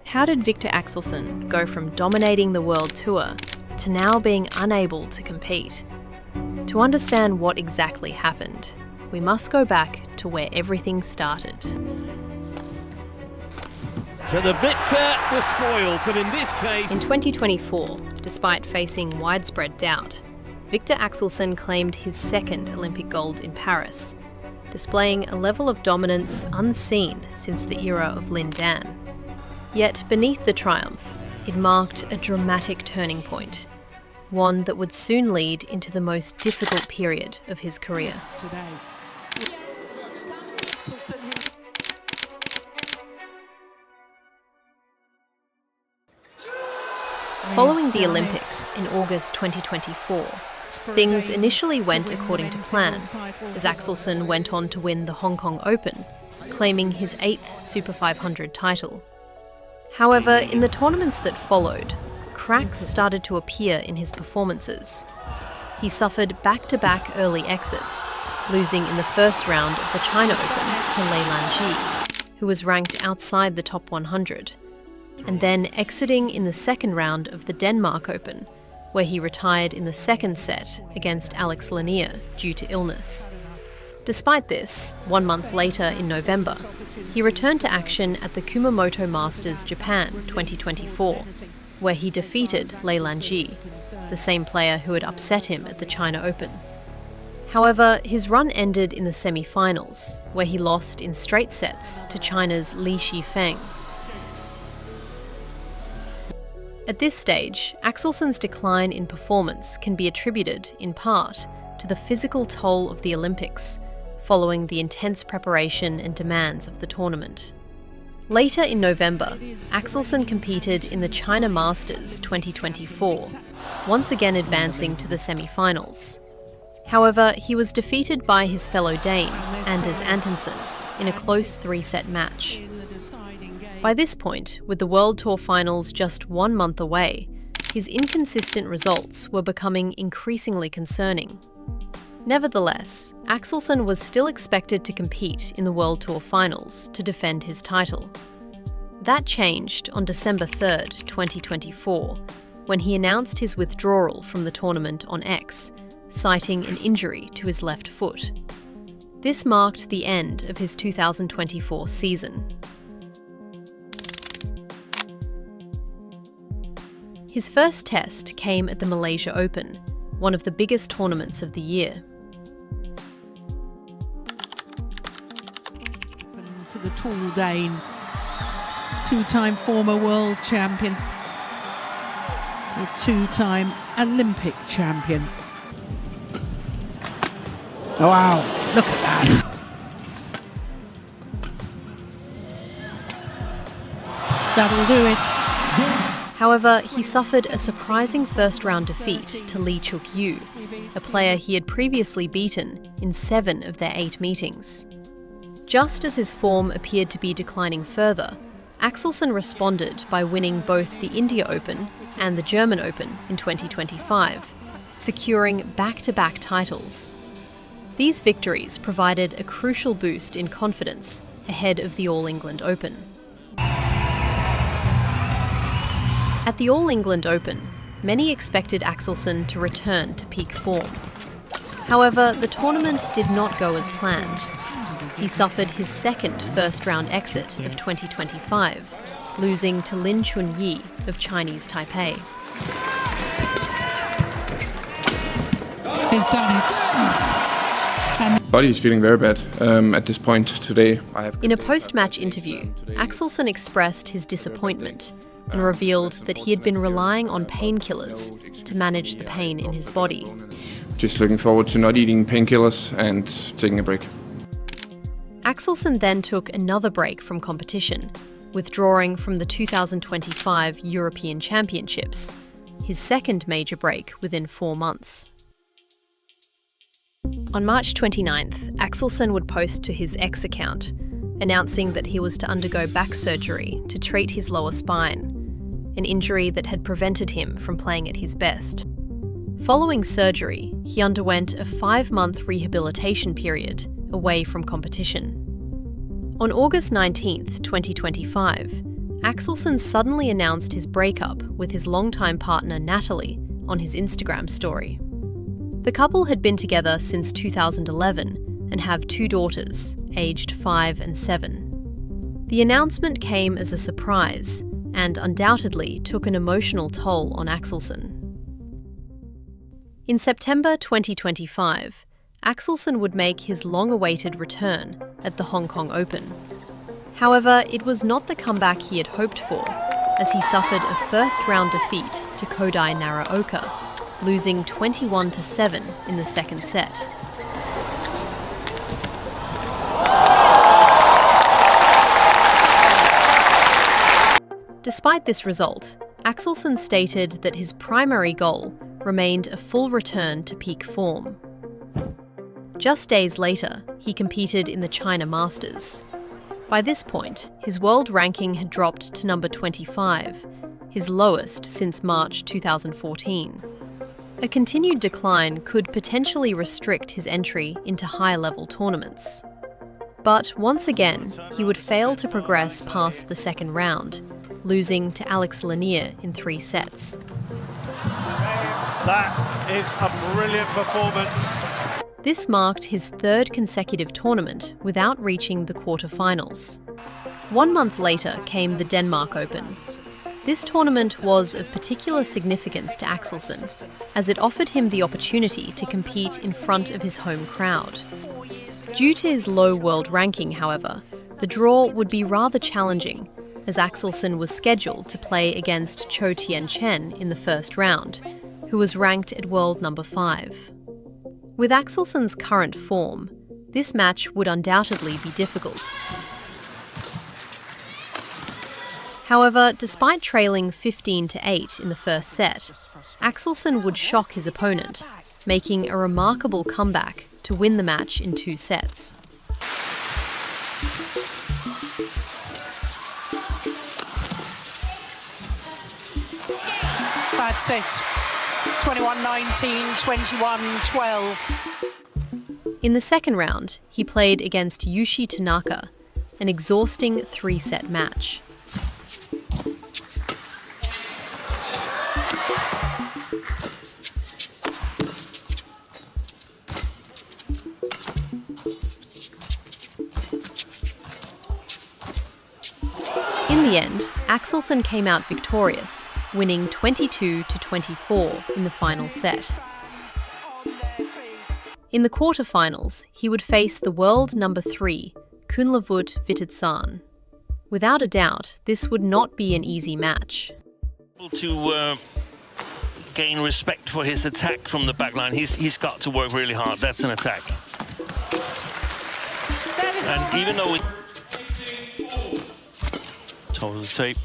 How did Viktor Axelsen go from dominating the world tour to now being unable to compete? To understand what exactly happened, we must go back to where everything started. To the victor, the spoils, and in this case... In 2024, despite facing widespread doubt, Viktor Axelsen claimed his second Olympic gold in Paris, displaying a level of dominance unseen since the era of Lin Dan. Yet beneath the triumph, it marked a dramatic turning point, one that would soon lead into the most difficult period of his career. Following the Olympics in August 2024, things initially went according to plan, as Axelsen went on to win the Hong Kong Open, claiming his 8th Super 500 title. However, in the tournaments that followed, cracks started to appear in his performances. He suffered back-to-back early exits, losing in the first round of the China Open to Lei Lanji, who was ranked outside the top 100, and then exiting in the second round of the Denmark Open, where he retired in the second set against Alex Lanier due to illness. Despite this, 1 month later in November, he returned to action at the Kumamoto Masters Japan 2024, where he defeated Lei Lanji, the same player who had upset him at the China Open. However, his run ended in the semi-finals, where he lost in straight sets to China's Li Shifeng. At this stage, Axelsen's decline in performance can be attributed, in part, to the physical toll of the Olympics, following the intense preparation and demands of the tournament. Later in November, Axelsen competed in the China Masters 2024, once again advancing to the semi-finals. However, he was defeated by his fellow Dane, Anders Antonsen, in a close 3-set match. By this point, with the World Tour Finals just 1 month away, his inconsistent results were becoming increasingly concerning. Nevertheless, Axelsen was still expected to compete in the World Tour Finals to defend his title. That changed on December 3rd, 2024, when he announced his withdrawal from the tournament on X, citing an injury to his left foot. This marked the end of his 2024 season. His first test came at the Malaysia Open, one of the biggest tournaments of the year. For the tall Dane, 2-time former world champion, a 2-time Olympic champion. Oh, wow, look at that. That'll do it. However, he suffered a surprising first-round defeat to Lee Chuk-yu, a player he had previously beaten in 7 of their 8 meetings. Just as his form appeared to be declining further, Axelsen responded by winning both the India Open and the German Open in 2025, securing back-to-back titles. These victories provided a crucial boost in confidence ahead of the All England Open. At the All England Open, many expected Axelsen to return to peak form. However, the tournament did not go as planned. He suffered his second first-round exit of 2025, losing to Lin Chunyi of Chinese Taipei. He's done it. Body is feeling very bad at this point today. In a post-match interview, Axelsen expressed his disappointment and revealed that he had been relying on painkillers to manage the pain in his body. Just looking forward to not eating painkillers and taking a break. Axelsen then took another break from competition, withdrawing from the 2025 European Championships, his second major break within 4 months. On March 29th, Axelsen would post to his X account, announcing that he was to undergo back surgery to treat his lower spine, an injury that had prevented him from playing at his best. Following surgery, he underwent a 5-month rehabilitation period away from competition. On August 19th, 2025, Axelsen suddenly announced his breakup with his longtime partner Natalie on his Instagram story. The couple had been together since 2011 and have 2 daughters, aged 5 and 7. The announcement came as a surprise and undoubtedly took an emotional toll on Axelsen. In September 2025, Axelsen would make his long-awaited return at the Hong Kong Open. However, it was not the comeback he had hoped for, as he suffered a first-round defeat to Kodai Naraoka, losing 21-7 in the second set. Despite this result, Axelsen stated that his primary goal remained a full return to peak form. Just days later, he competed in the China Masters. By this point, his world ranking had dropped to number 25, his lowest since March 2014. A continued decline could potentially restrict his entry into high-level tournaments. But once again, he would fail to progress past the second round, losing to Alex Lanier in 3 sets. That is a brilliant performance. This marked his 3rd consecutive tournament without reaching the quarter-finals. 1 month later came the Denmark Open. This tournament was of particular significance to Axelsen, as it offered him the opportunity to compete in front of his home crowd. Due to his low world ranking, however, the draw would be rather challenging, as Axelsen was scheduled to play against Cho Tien-Chen in the first round, who was ranked at world number 5. With Axelsen's current form, this match would undoubtedly be difficult. However, despite trailing 15-8 in the first set, Axelsen would shock his opponent, making a remarkable comeback to win the match in 2 sets. Bad set. 21-19, 21-12. In the second round, he played against Yushi Tanaka, an exhausting 3-set match. In the end, Axelsen came out victorious, winning 22-24 in the final set. In the quarter-finals, he would face the world number 3, Kunlavut Vitidsan. Without a doubt, this would not be an easy match. To gain respect for his attack from the backline, he's got to work really hard. That's an attack. And even though it total tape.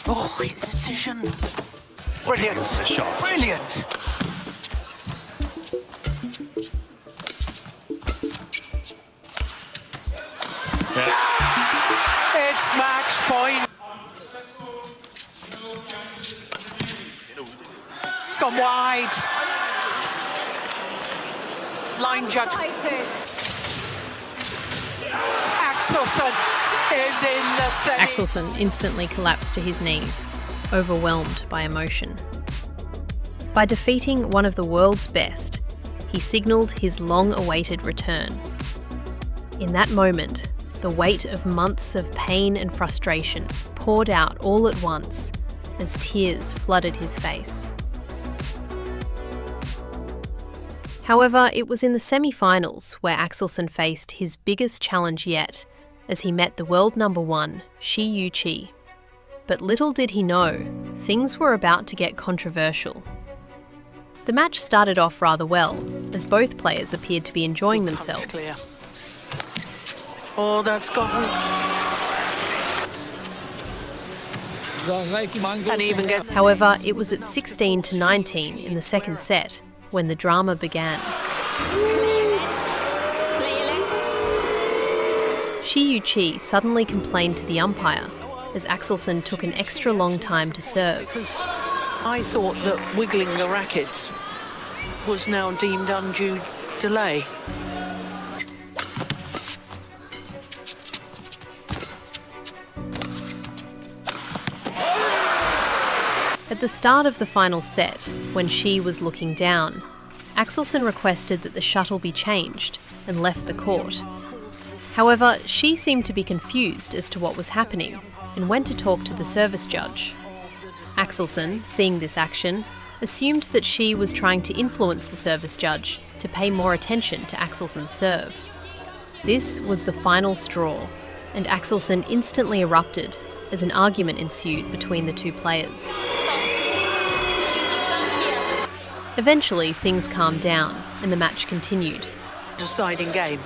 Oh, indecision. Brilliant. It's a shot. Brilliant. Yeah. It's match point. It's gone wide. Line judge. Axelsen is in the semi. Axelsen instantly collapsed to his knees, overwhelmed by emotion. By defeating one of the world's best, he signalled his long-awaited return. In that moment, the weight of months of pain and frustration poured out all at once as tears flooded his face. However, it was in the semi-finals where Axelsen faced his biggest challenge yet, as he met the world number 1, Shi Yu-Chi. But little did he know, things were about to get controversial. The match started off rather well, as both players appeared to be enjoying themselves. Clear. Oh, that's gone. And even get. However, it was at 16-19 in the second set when the drama began. Shi Yu-Chi suddenly complained to the umpire as Axelsen took an extra long time to serve. Because I thought that wiggling the rackets was now deemed undue delay. At the start of the final set, when she was looking down, Axelsen requested that the shuttle be changed and left the court. However, she seemed to be confused as to what was happening and went to talk to the service judge. Axelsen, seeing this action, assumed that she was trying to influence the service judge to pay more attention to Axelsen's serve. This was the final straw, and Axelsen instantly erupted as an argument ensued between the two players. Eventually, things calmed down and the match continued. Deciding game.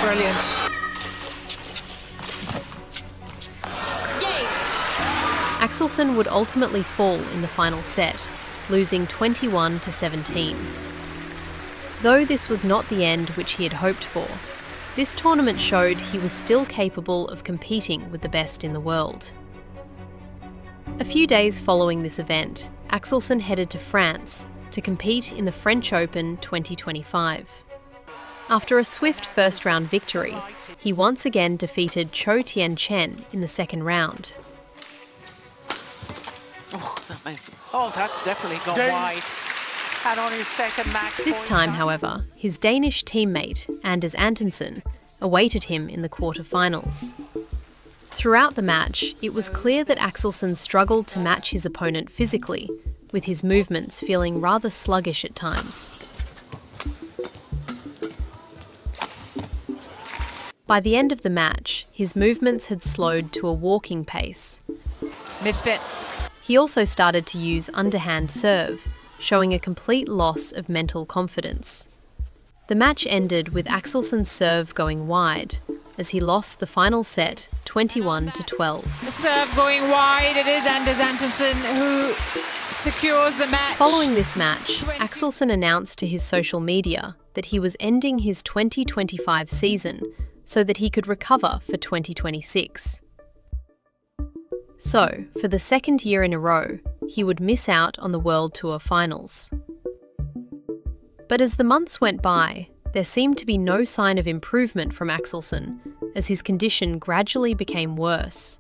Brilliant. Axelsen would ultimately fall in the final set, losing 21-17. Though this was not the end which he had hoped for, this tournament showed he was still capable of competing with the best in the world. A few days following this event, Axelsen headed to France to compete in the French Open 2025. After a swift first-round victory, he once again defeated Cho Tien-Chen in the second round. That's definitely gone wide. And on his second match. This time, however, his Danish teammate, Anders Antonsen, awaited him in the quarter-finals. Throughout the match, it was clear that Axelsen struggled to match his opponent physically, with his movements feeling rather sluggish at times. By the end of the match, his movements had slowed to a walking pace. Missed it. He also started to use underhand serve, showing a complete loss of mental confidence. The match ended with Axelsen's serve going wide, as he lost the final set 21-12. The serve going wide, it is Anders Antonsen who secures the match. Following this match, Axelsen announced to his social media that he was ending his 2025 season so that he could recover for 2026. So, for the second year in a row, he would miss out on the World Tour finals. But as the months went by, there seemed to be no sign of improvement from Axelsen, as his condition gradually became worse.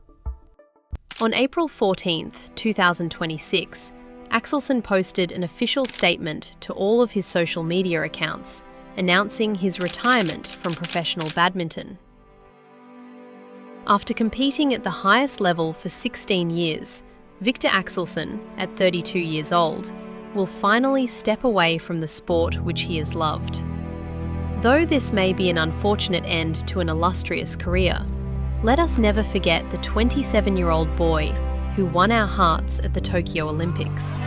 On April 14th, 2026, Axelsen posted an official statement to all of his social media accounts, announcing his retirement from professional badminton. After competing at the highest level for 16 years, Viktor Axelsen, at 32 years old, will finally step away from the sport which he has loved. Though this may be an unfortunate end to an illustrious career, let us never forget the 27-year-old boy who won our hearts at the Tokyo Olympics.